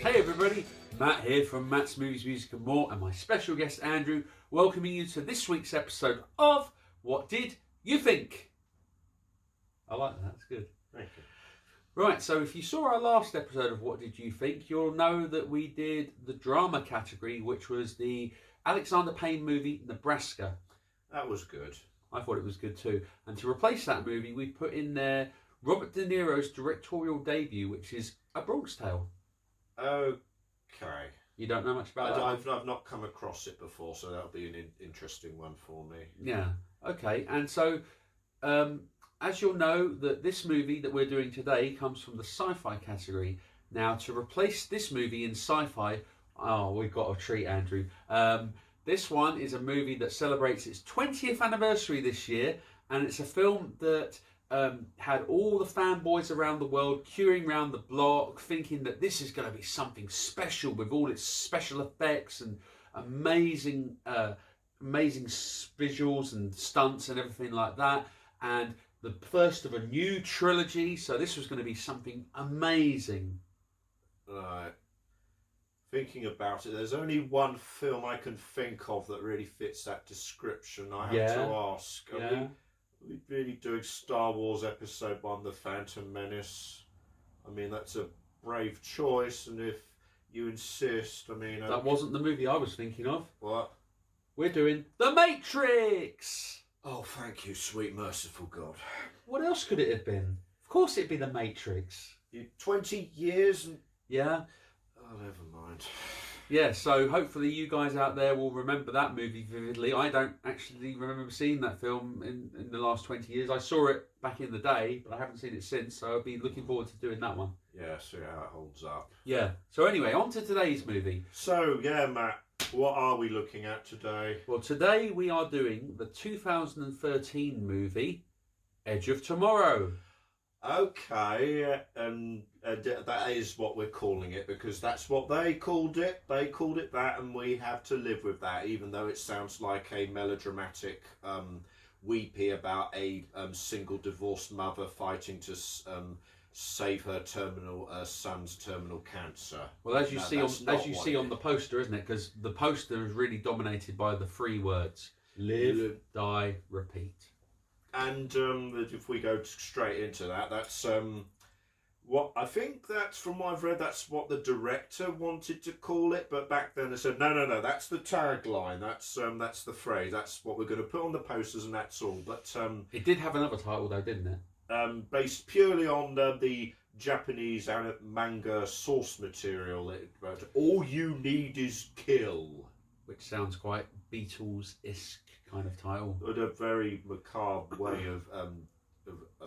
Hey everybody, Matt here from Matt's Movies, Music and More, and my special guest Andrew, welcoming you to this week's episode of What Did You Think? I like that, that's good. Thank you. Right, so if you saw our last episode of What Did You Think, you'll know that we did the drama category, which was the Alexander Payne movie, Nebraska. That was good. I thought it was good too. And to replace that movie, we put in there Robert De Niro's directorial debut, which is A Bronx Tale. Okay. You don't know much about that? I've not come across it before, so that'll be an interesting one for me. Yeah. Okay. And so, as you'll know, that this movie that we're doing today comes from the Sci-Fi category. Now, to replace this movie in Sci-Fi, oh, we've got a treat, Andrew. This one is a movie that celebrates its 20th anniversary this year, and it's a film that had all the fanboys around the world queuing around the block, thinking that this is going to be something special with all its special effects and amazing visuals and stunts and everything like that. And the first of a new trilogy, so this was going to be something amazing. Right. Thinking about it, there's only one film I can think of that really fits that description. I have to ask, are we really doing Star Wars Episode 1, The Phantom Menace? I mean, that's a brave choice, and if you insist, I mean... That wasn't the movie I was thinking of. What? We're doing The Matrix! Oh, thank you, sweet merciful God. What else could it have been? Of course it'd be The Matrix. 20 years and... Yeah. Oh, never mind. Yeah, so hopefully you guys out there will remember that movie vividly. I don't actually remember seeing that film in the last 20 years. I saw it back in the day, but I haven't seen it since, so I'll be looking forward to doing that one. Yeah, see how it holds up. Yeah. So anyway, on to today's movie. So, yeah, Matt, what are we looking at today? Well, today we are doing the 2013 movie, Edge of Tomorrow. Okay, and that is what we're calling it, because that's what they called it. They called it that, and we have to live with that, even though it sounds like a melodramatic weepy about a single divorced mother fighting to save her son's terminal cancer. Well, as you see on the poster, isn't it? Because the poster is really dominated by the three words: live, die, repeat. And if we go straight into that, that's what I think that's from what I've read. That's what the director wanted to call it, but back then they said no. That's the tagline. That's the phrase. That's what we're going to put on the posters, and that's all. But it did have another title though, didn't it? Based purely on the Japanese manga source material. It wrote, "All you need is kill," which sounds quite Beatles-esque kind of title. But a very macabre way of a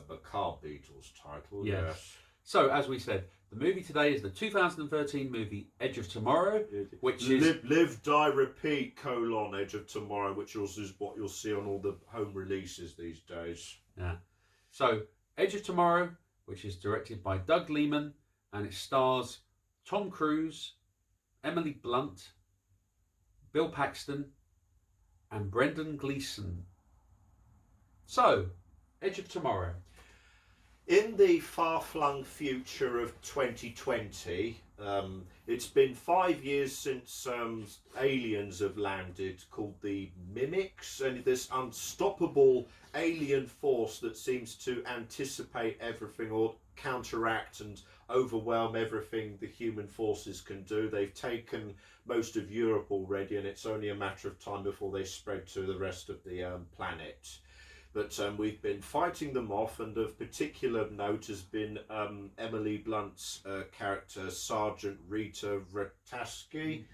macabre Beatles title. Yes. So, as we said, the movie today is the 2013 movie Edge of Tomorrow, which is... Live, Die, Repeat, Edge of Tomorrow, which is what you'll see on all the home releases these days. Yeah. So, Edge of Tomorrow, which is directed by Doug Liman, and it stars Tom Cruise, Emily Blunt, Bill Paxton, and Brendan Gleeson. So, Edge of Tomorrow. In the far-flung future of 2020, it's been 5 years since aliens have landed called the Mimics, and this unstoppable alien force that seems to anticipate everything or counteract and overwhelm everything the human forces can do. They've taken most of Europe already, and it's only a matter of time before they spread to the rest of the planet. But we've been fighting them off, and of particular note has been Emily Blunt's character, Sergeant Rita Vrataski,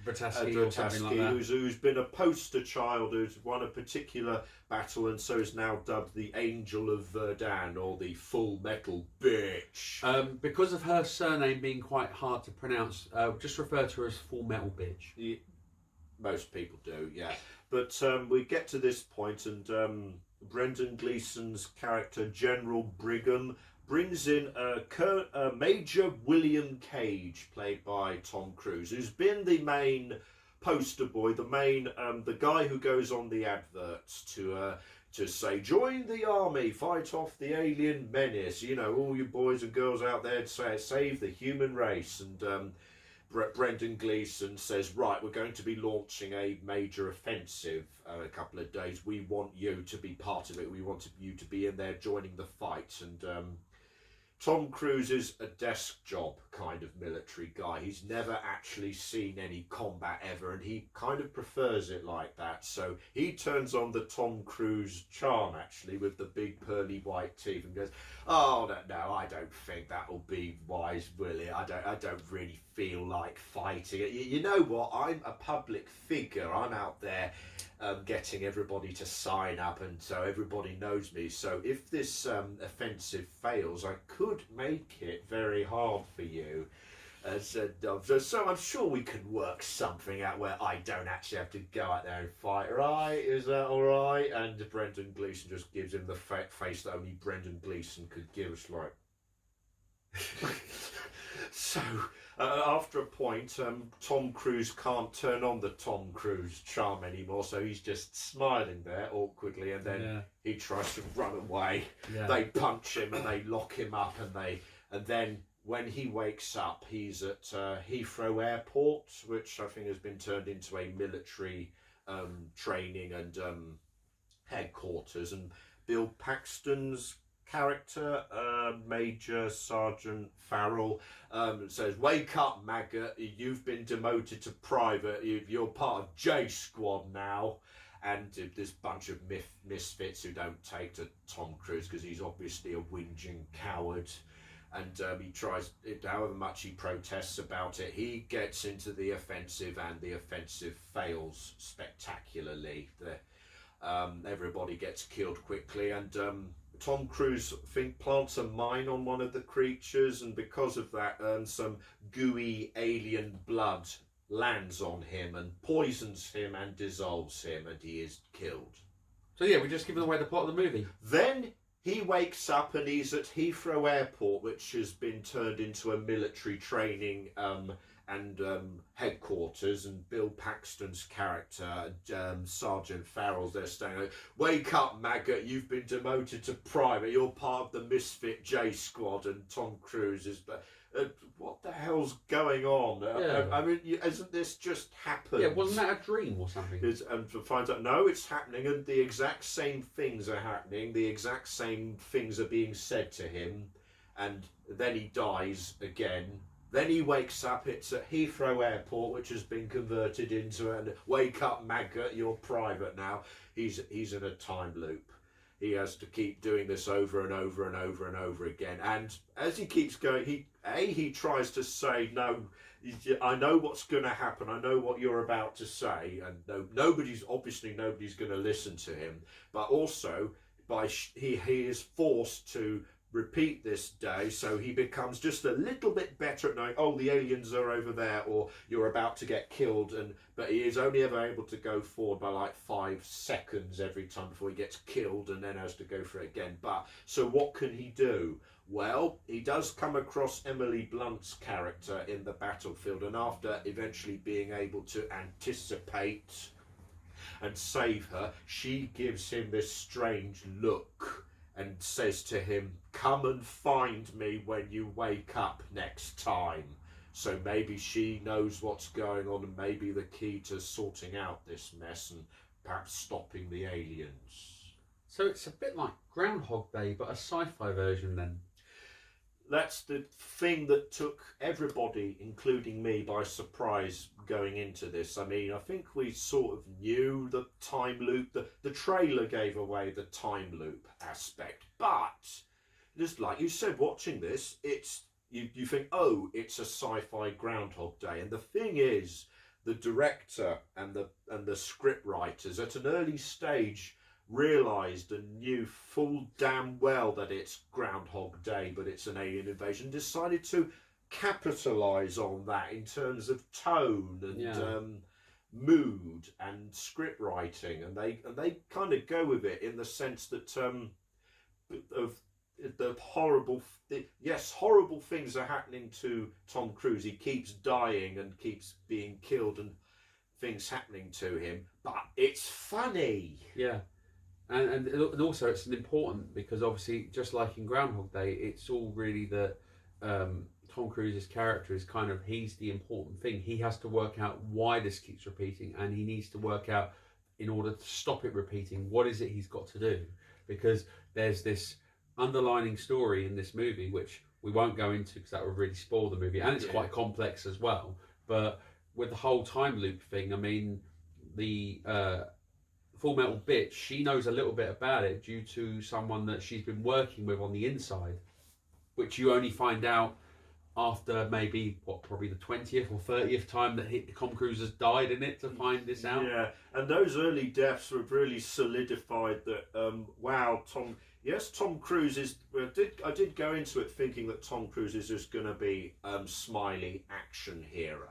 who's been a poster child, who's won a particular battle, and so is now dubbed the Angel of Verdun, or the Full Metal Bitch. Because of her surname being quite hard to pronounce, just refer to her as Full Metal Bitch. Yeah, most people do, yeah. But we get to this point, and Brendan Gleeson's character, General Brigham, brings in Major William Cage, played by Tom Cruise, who's been the main poster boy, the guy who goes on the adverts to say, join the army, fight off the alien menace, all you boys and girls out there to save the human race. And Brendan Gleeson says, right, we're going to be launching a major offensive a couple of days. We want you to be part of it. We want you to be in there joining the fight. And Tom Cruise is a desk job kind of military guy. He's never actually seen any combat ever, and he kind of prefers it like that. So he turns on the Tom Cruise charm, actually, with the big pearly white teeth, and goes, "Oh no, I don't think that'll be wise, will it? I don't really feel like fighting. You know what? I'm a public figure. I'm out there getting everybody to sign up, and so everybody knows me. So if this offensive fails, I could make it very hard for you." So I'm sure we could work something out where I don't actually have to go out there and fight, right? Is that all right? And Brendan Gleeson just gives him the face that only Brendan Gleeson could give. It's like... So, after a point, Tom Cruise can't turn on the Tom Cruise charm anymore, so he's just smiling there awkwardly, and then he tries to run away. Yeah. They punch him and they lock him up, and then when he wakes up, he's at Heathrow Airport, which I think has been turned into a military training and headquarters, and Bill Paxton's character, Major Sergeant Farrell, says, "Wake up, maggot, you've been demoted to private, you're part of J Squad now." And this bunch of misfits who don't take to Tom Cruise because he's obviously a whinging coward. And he tries, however much he protests about it, he gets into the offensive, and the offensive fails spectacularly. Everybody gets killed quickly, and Tom Cruise, I think, plants a mine on one of the creatures, and because of that, some gooey alien blood lands on him and poisons him and dissolves him, and he is killed. So yeah, we're just giving away the plot of the movie. Then he wakes up and he's at Heathrow Airport, which has been turned into a military training and headquarters, and Bill Paxton's character, Sergeant Farrell's there staying like, "Wake up, maggot, you've been demoted to private, you're part of the misfit J Squad," and Tom Cruise is... what the hell's going on? Yeah. I mean, hasn't this just happened? Yeah, wasn't that a dream or something? And to find out, no, it's happening, and the exact same things are happening, the exact same things are being said to him, and then he dies again. Then he wakes up, it's at Heathrow Airport, which has been converted into an "wake up, maggot, you're private now." He's in a time loop. He has to keep doing this over and over and over and over again. And as he keeps going, he tries to say, "No, I know what's going to happen. I know what you're about to say." And nobody's going to listen to him. But also, he is forced to repeat this day, so he becomes just a little bit better at knowing, oh, the aliens are over there, or you're about to get killed, but he is only ever able to go forward by like 5 seconds every time before he gets killed, and then has to go for it again. But so what can he do? Well, he does come across Emily Blunt's character in the battlefield, and after eventually being able to anticipate and save her, she gives him this strange look and says to him, "Come and find me when you wake up next time." So maybe she knows what's going on, and maybe the key to sorting out this mess and perhaps stopping the aliens. So it's a bit like Groundhog Day, but a sci-fi version then. That's the thing that took everybody, including me, by surprise going into this. I mean, I think we sort of knew the time loop. The trailer gave away the time loop aspect. But, just like you said, watching this, you think, oh, it's a sci-fi Groundhog Day. And the thing is, the director and the script writers at an early stage realised and knew full damn well that it's Groundhog Day, but it's an alien invasion, decided to capitalise on that in terms of tone and mood and script writing, and they kind of go with it in the sense that of the horrible things are happening to Tom Cruise. He keeps dying and keeps being killed and things happening to him, but it's funny. Yeah. And also it's important because obviously, just like in Groundhog Day, it's all really that Tom Cruise's character is kind of, he's the important thing. He has to work out why this keeps repeating, and he needs to work out, in order to stop it repeating, what is it he's got to do. Because there's this underlining story in this movie, which we won't go into because that would really spoil the movie, and it's quite complex as well. But with the whole time loop thing, I mean, the Full Metal Bitch, she knows a little bit about it due to someone that she's been working with on the inside, which you only find out after maybe, probably the 20th or 30th time that Tom Cruise has died in it to find this out. Yeah, and those early deaths have really solidified that, wow, Tom Cruise is... I did go into it thinking that Tom Cruise is just going to be smiley action hero.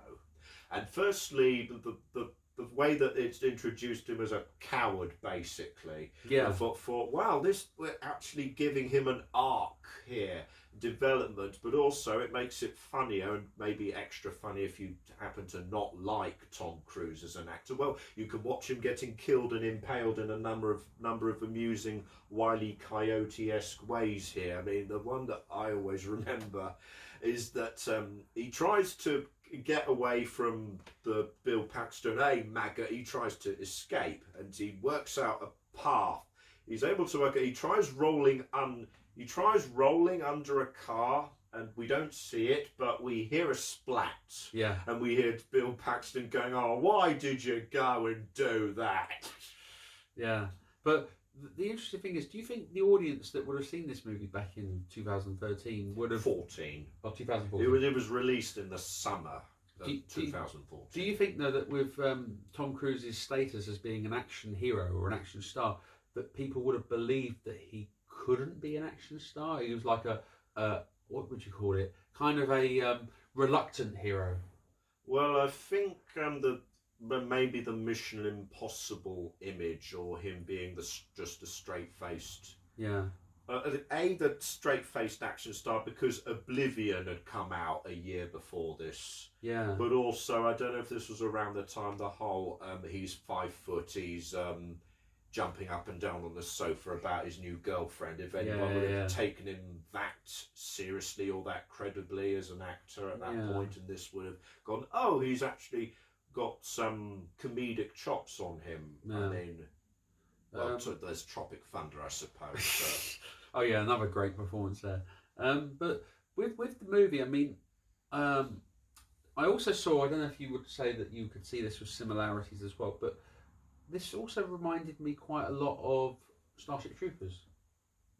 And firstly, the way that it's introduced him as a coward, basically. Yeah. I thought, wow, we're actually giving him an arc here, development, but also it makes it funnier, and maybe extra funny if you happen to not like Tom Cruise as an actor. Well, you can watch him getting killed and impaled in a number of amusing Wile E. Coyote-esque ways here. I mean, the one that I always remember is that he tries to get away from the Bill Paxton maggot. He tries to escape, and he works out a path. He's able to work. He tries rolling under a car, and we don't see it, but we hear a splat. Yeah. And we hear Bill Paxton going, "Oh, why did you go and do that?" Yeah. But the interesting thing is, do you think the audience that would have seen this movie back in 2013 would have... 14. Oh, 2014. It was released in the summer of 2014. Do you think, though, that with Tom Cruise's status as being an action hero or an action star, that people would have believed that he couldn't be an action star? He was like a what would you call it? Kind of a reluctant hero. Well, I think maybe the Mission Impossible image, or him being just a straight-faced... Yeah. The straight-faced action star, because Oblivion had come out a year before this. Yeah. But also, I don't know if this was around the time the whole he's 5 foot, he's jumping up and down on the sofa about his new girlfriend. If anyone would have taken him that seriously or that credibly as an actor at that point, and this would have gone, oh, he's actually got some comedic chops on him. I mean, well, there's Tropic Thunder, I suppose. Oh yeah, another great performance there. But with the movie, I mean, I also saw, I don't know if you would say that you could see this with similarities as well, but this also reminded me quite a lot of Starship Troopers.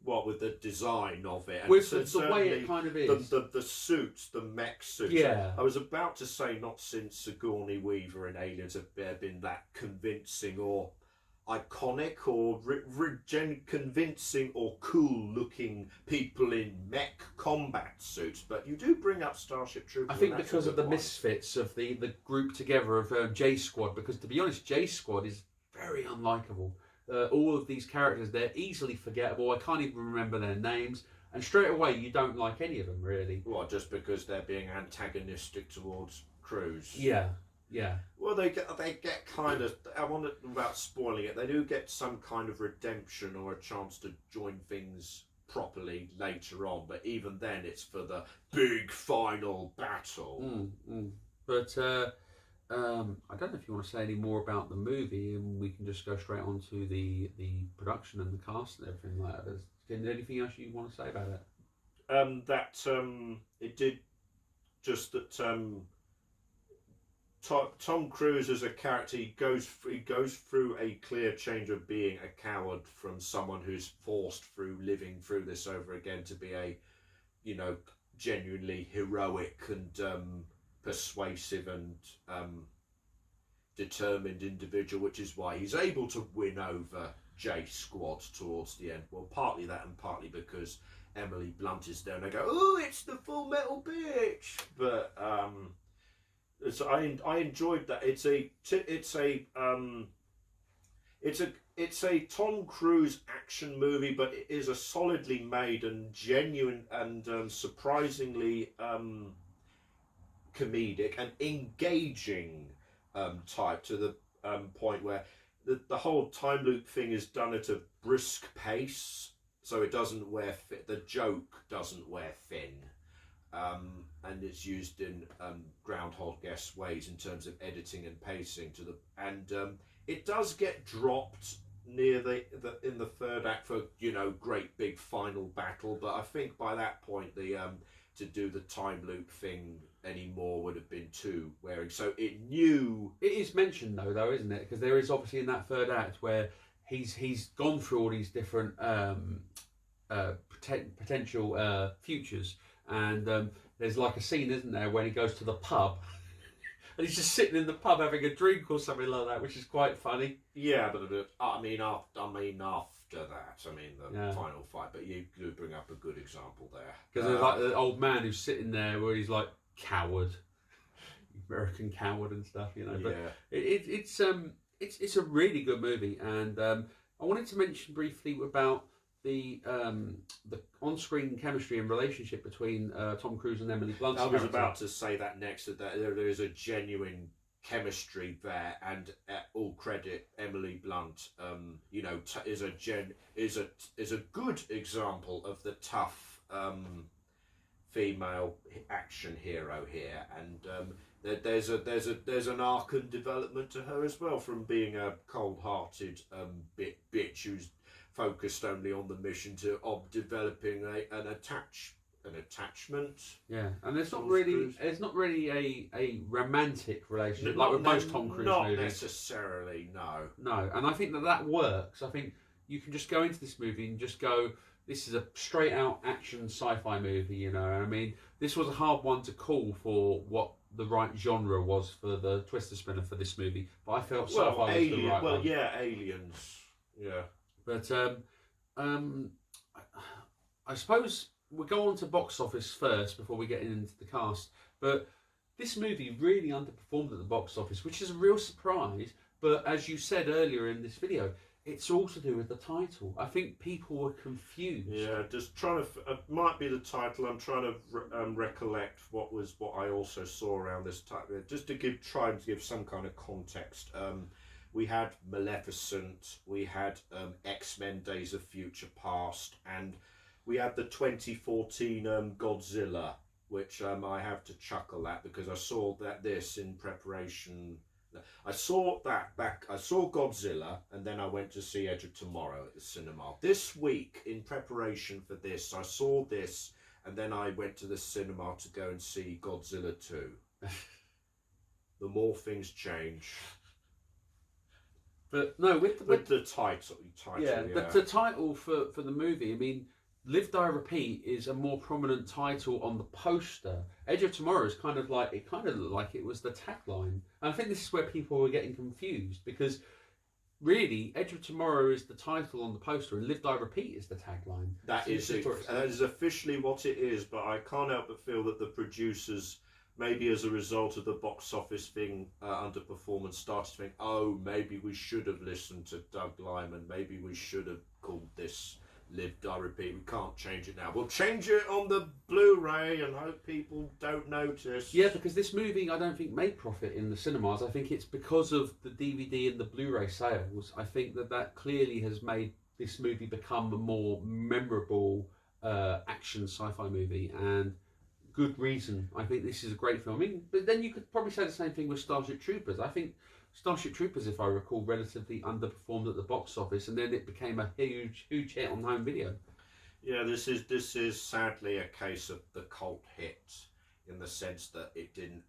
What, with the design of it? And with the way it kind of is. The suits, the mech suits. Yeah. I was about to say, not since Sigourney Weaver in Aliens have there been that convincing or iconic or convincing or cool looking people in mech combat suits, but you do bring up Starship Troopers. I think because of the misfits of the group together of J Squad, because to be honest, J Squad is very unlikable. All of these characters, they're easily forgettable. I can't even remember their names, and straight away you don't like any of them really. Well, just because they're being antagonistic towards Cruise. Yeah. Yeah. Well, they get kind of... I wonder about spoiling it. They do get some kind of redemption or a chance to join things properly later on. But even then, it's for the big final battle. But I don't know if you want to say any more about the movie, and we can just go straight on to the production and the cast and everything like that. Is there anything else you want to say about it? It did just that... Tom Cruise as a character, he goes through a clear change of being a coward from someone who's forced through living through this over again to be a, genuinely heroic and persuasive and determined individual, which is why he's able to win over J Squad towards the end. Well, partly that, and partly because Emily Blunt is there and they go, oh, it's the Full Metal Bitch. But so I enjoyed that. It's a Tom Cruise action movie, but it is a solidly made and genuine and surprisingly comedic and engaging type, to the point where the whole time loop thing is done at a brisk pace, so it doesn't wear the joke doesn't wear thin. and it's used in Groundhog-esque ways in terms of editing and pacing it does get dropped near in the third act for great big final battle, but I think by that point the to do the time loop thing anymore would have been too wearing. So it is mentioned though, isn't it? Because there is obviously in that third act where he's gone through all these different potential futures, and there's like a scene, isn't there, when he goes to the pub and he's just sitting in the pub having a drink or something like that, which is quite funny. Yeah, but I mean after that, the final fight. But you do bring up a good example there. Because there's like the old man who's sitting there where he's like coward, American coward and stuff, But it's a really good movie, and I wanted to mention briefly about the on-screen chemistry and relationship between Tom Cruise and Emily Blunt's I was character. about to say that next, that there is a genuine chemistry there, and all credit Emily Blunt. Is a good example of the tough female action hero here, and there's an arc and development to her as well, from being a cold-hearted bitch who's focused only on the mission of developing an attachment. Yeah, and there's not really a romantic relationship like with most Tom Cruise not movies. Not necessarily, no. No, and I think that works. I think you can just go into this movie and just go, this is a straight out action sci-fi movie, I mean, this was a hard one to call for what the right genre was for the twister spinner for this movie, but I felt sci-fi was the right one. Yeah, aliens. Yeah. But I suppose we'll go on to box office first before we get into the cast. But this movie really underperformed at the box office, which is a real surprise. But as you said earlier in this video, it's all to do with the title. I think people were confused. Yeah, just trying to. It might be the title. I'm trying to recollect what I also saw around this time. Just to try and give some kind of context. We had Maleficent, we had X-Men Days of Future Past, and we had the 2014 Godzilla, which I have to chuckle at because I saw this in preparation. I saw Godzilla, and then I went to see Edge of Tomorrow at the cinema. This week, in preparation for this, I saw this, and then I went to the cinema to go and see Godzilla 2. The more things change. But no, with the title, the title for the movie. I mean, Live, Die, Repeat is a more prominent title on the poster. Edge of Tomorrow is kind of looked like it was the tagline. And I think this is where people were getting confused, because really, Edge of Tomorrow is the title on the poster, and Live, Die, Repeat is the tagline. That is officially what it is. But I can't help but feel that the producers, maybe as a result of the box office being underperformance, started to think, oh, maybe we should have listened to Doug Liman. Maybe we should have called this Live, Die, Repeat. We can't change it now. We'll change it on the Blu-ray and hope people don't notice. Yeah, because this movie, I don't think, made profit in the cinemas. I think it's because of the DVD and the Blu-ray sales. I think that clearly has made this movie become a more memorable action sci-fi movie, and good reason. I think this is a great film. I mean, but then you could probably say the same thing with Starship Troopers. I think Starship Troopers, if I recall, relatively underperformed at the box office, and then it became a huge hit on home video. Yeah, this is sadly a case of the cult hit, in the sense that it didn't,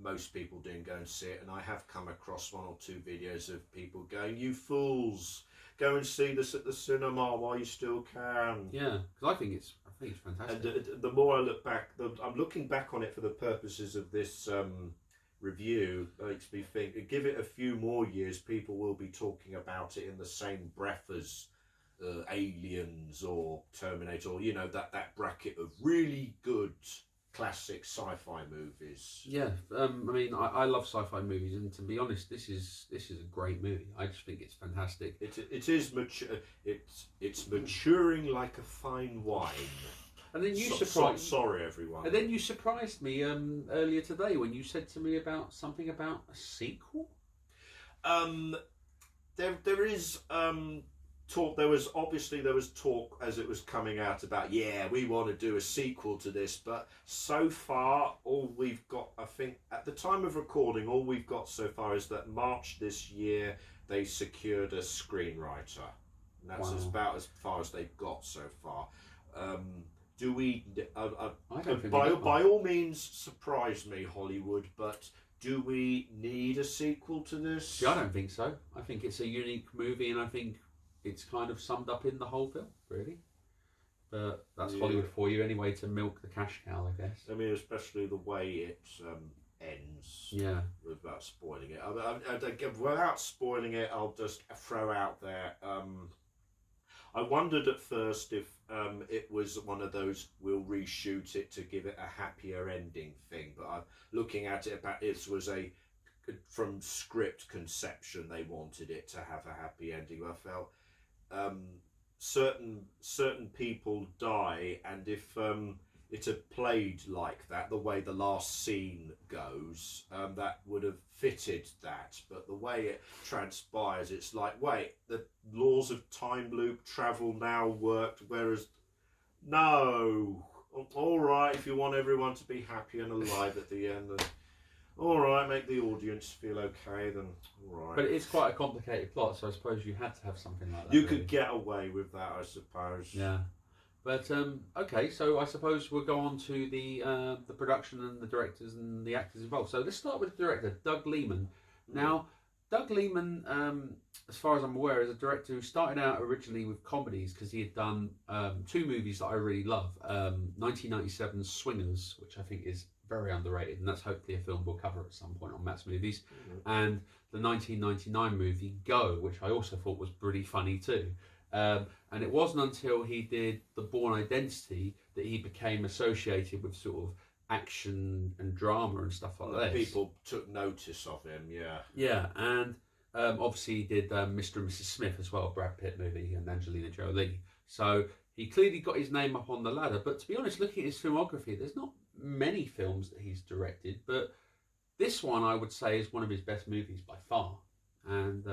most people didn't go and see it, and I have come across one or two videos of people going, "You fools, go and see this at the cinema while you still can." Yeah, because I think it's fantastic. And the more I look back, I'm looking back on it for the purposes of this review, makes me think, give it a few more years, people will be talking about it in the same breath as Aliens or Terminator, or that bracket of really good classic sci-fi movies. Yeah, I mean, I love sci-fi movies, and to be honest, this is a great movie. I just think it's fantastic. It is mature. It's maturing like a fine wine. And then you sorry, everyone. And then you surprised me earlier today when you said to me about something about a sequel. There is talk. There was talk as it was coming out about, yeah, we want to do a sequel to this, but so far all we've got, I think at the time of recording, all we've got so far is that March this year they secured a screenwriter, and that's about as far as they've got so far. Do we? I don't think by all means, surprise me, Hollywood, but do we need a sequel to this? See, I don't think so. I think it's a unique movie, and I think it's kind of summed up in the whole film, really. But that's Hollywood for you anyway, to milk the cash cow, I guess. I mean, especially the way it ends. Yeah. Without spoiling it. Without spoiling it, I'll just throw out there. I wondered at first if it was one of those we'll reshoot it to give it a happier ending thing, but looking at it, it was from script conception they wanted it to have a happy ending. I felt certain people die, and if it had played like that, the way the last scene goes, that would have fitted that. But the way it transpires, it's like, wait, the laws of time loop travel now worked, whereas no, all right, if you want everyone to be happy and alive at the end, then all right, make the audience feel okay, then all right. But it's quite a complicated plot, so I suppose you had to have something like that. You could get away with that, I suppose. Yeah. But okay, so I suppose we'll go on to the production and the directors and the actors involved. So let's start with the director, Doug Liman. Now, Doug Liman, as far as I'm aware, is a director who started out originally with comedies because he had done two movies that I really love. 1997's Swingers, which I think is very underrated, and that's hopefully a film we'll cover at some point on Matt's Movies. And the 1999 movie Go, which I also thought was pretty funny too. And it wasn't until he did The Bourne Identity that he became associated with sort of action and drama and stuff like this. People took notice of him, yeah. Yeah, and obviously he did Mr. and Mrs. Smith as well, Brad Pitt movie, and Angelina Jolie. So he clearly got his name up on the ladder. But to be honest, looking at his filmography, there's not many films that he's directed, but this one I would say is one of his best movies by far. And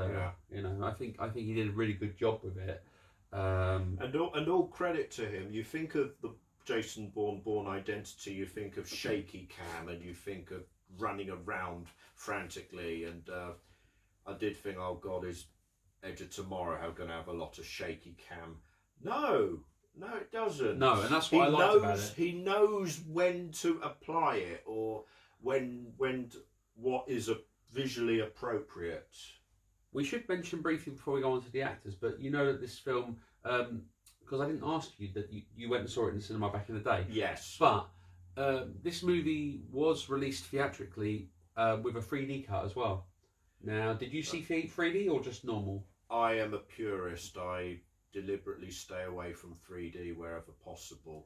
you know, I think he did a really good job with it. And all credit to him. You think of the Jason Bourne Identity, you think of shaky cam, and you think of running around frantically. And I did think, oh God, is Edge of Tomorrow going to have a lot of shaky cam? No, it doesn't. No, and that's what I liked about it. He knows when to apply it, or when what is visually appropriate. We should mention briefly before we go on to the actors, but you know that this film, because I didn't ask you that you went and saw it in the cinema back in the day. Yes. But this movie was released theatrically with a 3D cut as well. Now, did you see 3D or just normal? I am a purist. I deliberately stay away from 3D wherever possible.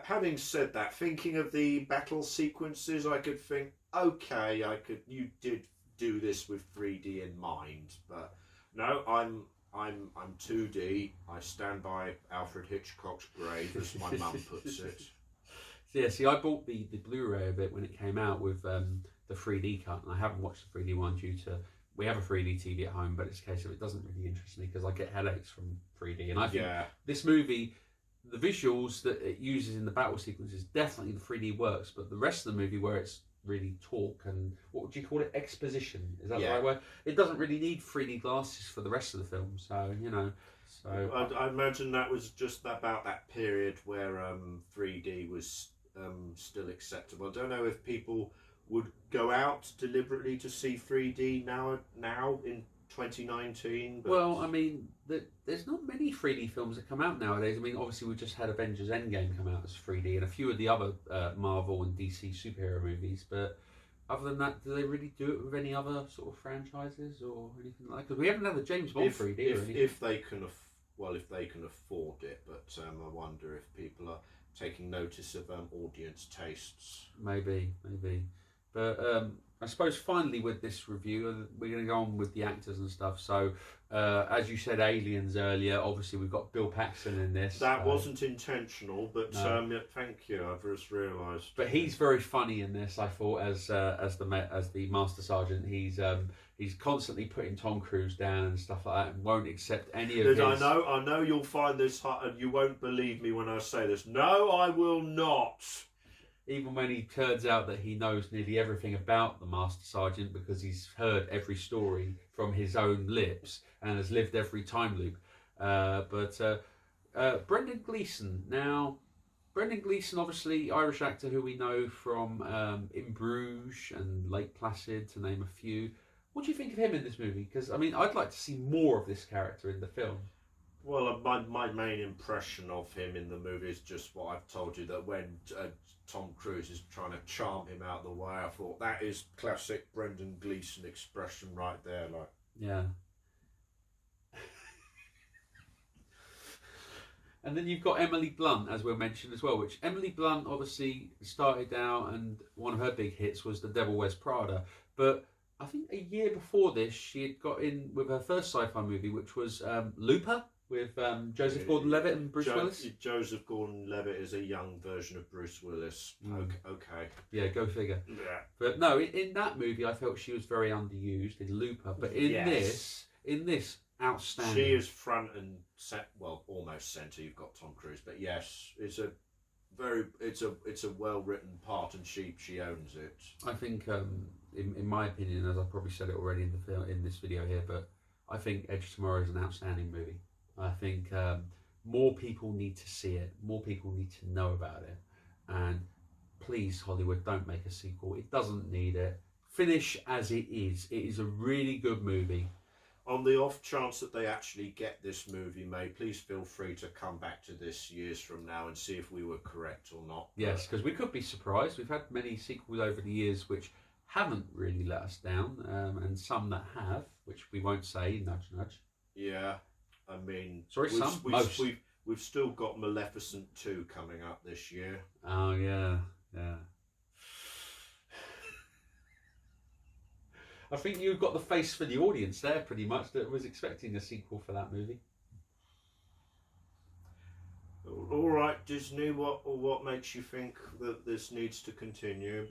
Having said that, thinking of the battle sequences, I could think, okay, you did do this with 3D in mind, but no, I'm 2D. I stand by Alfred Hitchcock's grave, as my mum puts it. Yeah, see, I bought the Blu-ray of it when it came out with the 3D cut, and I haven't watched the 3D one due to we have a 3D TV at home, but it's a case of it doesn't really interest me because I get headaches from 3D. And I think this movie, the visuals that it uses in the battle sequences, definitely the 3D works, but the rest of the movie where it's really talk and what would you call it, exposition, is that the right word? It doesn't really need 3D glasses for the rest of the film, so you know. So I imagine that was just about that period where 3D was still acceptable. I don't know if people would go out deliberately to see 3D now in 2019. But... Well, I mean, there's not many 3D films that come out nowadays. I mean, obviously we just had Avengers Endgame come out as 3D and a few of the other Marvel and DC superhero movies, but other than that, do they really do it with any other sort of franchises or anything like that? Because we haven't had a James Bond 3D or anything. If they can afford it, but I wonder if people are taking notice of audience tastes. Maybe. But I suppose finally with this review, we're going to go on with the actors and stuff. So as you said, Aliens earlier. Obviously, we've got Bill Paxton in this. That wasn't intentional, but No. yeah, thank you. I've just realised. But he's very funny in this. I thought as the Master Sergeant, he's constantly putting Tom Cruise down and stuff like that, and won't accept any of his. I know you'll find this hard, and you won't believe me when I say this. No, I will not. Even when he turns out that he knows nearly everything about the Master Sergeant because he's heard every story from his own lips and has lived every time loop. Brendan Gleeson. Now, Brendan Gleeson, obviously Irish actor who we know from In Bruges and Lake Placid, to name a few. What do you think of him in this movie? Because, I mean, I'd like to see more of this character in the film. Well, my main impression of him in the movie is just what I've told you, that when Tom Cruise is trying to charm him out of the way, I thought that is classic Brendan Gleeson expression right there. Like, yeah. And then you've got Emily Blunt, as we mentioned as well, which Emily Blunt obviously started out, and one of her big hits was The Devil Wears Prada. But I think a year before this, she had got in with her first sci-fi movie, which was Looper, with Joseph Gordon-Levitt and Bruce Willis. Joseph Gordon-Levitt is a young version of Bruce Willis. Okay. Yeah, go figure. Yeah. But no, in that movie, I felt she was very underused in Looper. But in this, outstanding. She is front and almost centre. You've got Tom Cruise, but yes, it's a well written part, and she owns it. I think, in my opinion, as I probably said it already in this video here, but I think Edge of Tomorrow is an outstanding movie. I think more people need to see it. More people need to know about it. And please, Hollywood, don't make a sequel. It doesn't need it. Finish as it is. It is a really good movie. On the off chance that they actually get this movie made, please feel free to come back to this years from now and see if we were correct or not. Yes, because we could be surprised. We've had many sequels over the years which haven't really let us down, and some that have, which we won't say, nudge, nudge. Yeah. I mean, we've still got Maleficent 2 coming up this year. Oh, yeah. I think you've got the face for the audience there, pretty much, that was expecting a sequel for that movie. All right, Disney, what makes you think that this needs to continue?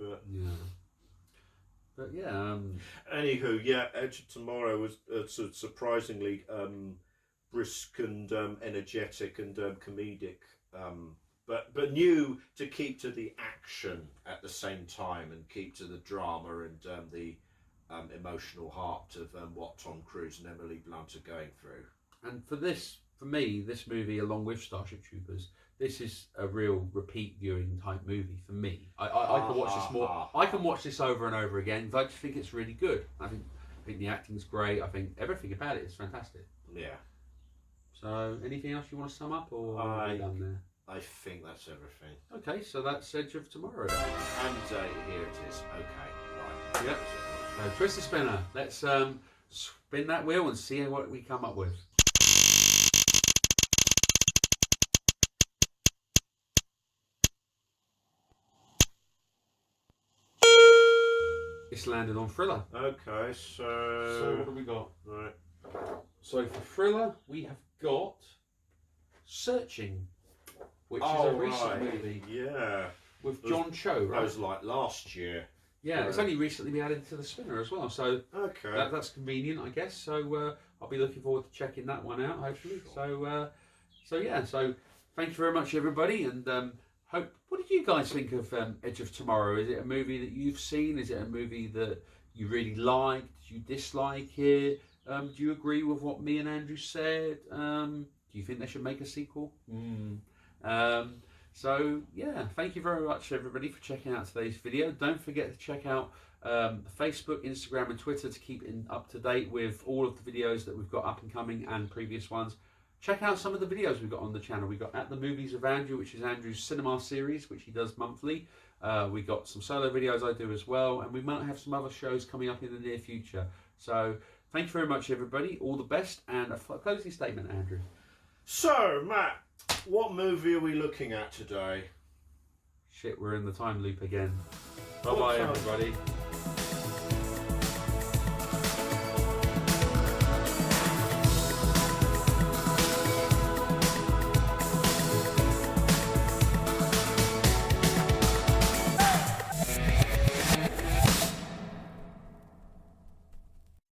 Anywho, yeah, Edge of Tomorrow was surprisingly brisk and energetic and comedic, but knew to keep to the action at the same time and keep to the drama and the emotional heart of what Tom Cruise and Emily Blunt are going through. And for me, this movie, along with Starship Troopers, this is a real repeat viewing type movie for me. I can watch this more. I can watch this over and over again. I just think it's really good. I think the acting's great. I think everything about it is fantastic. Yeah. So, anything else you want to sum up, or are we done there? I think that's everything. Okay, so that's Edge of Tomorrow. And here it is. Okay, right. Yep. So, twist the spinner. Let's spin that wheel and see what we come up with. It's landed on Thriller. Okay, So what have we got? Right. So for Thriller, we have got Searching, which is a recent movie. Yeah. With John Cho, right? That was like last year. Yeah, it's only recently been added to the spinner as well. So okay, that's convenient, I guess. So I'll be looking forward to checking that one out, hopefully. Sure. So thank you very much, everybody, and what did you guys think of Edge of Tomorrow? Is it a movie that you've seen? Is it a movie that you really liked? Did you dislike it? Do you agree with what me and Andrew said? Do you think they should make a sequel? So yeah, thank you very much, everybody, for checking out today's video. Don't forget to check out Facebook, Instagram and Twitter to keep up to date with all of the videos that we've got up and coming and previous ones. Check out some of the videos we've got on the channel. We've got At the Movies with Andrew, which is Andrew's cinema series, which he does monthly. We've got some solo videos I do as well, and we might have some other shows coming up in the near future. So thank you very much, everybody. All the best, and a closing statement, Andrew. So, Matt, what movie are we looking at today? Shit, we're in the time loop again. Bye-bye, everybody.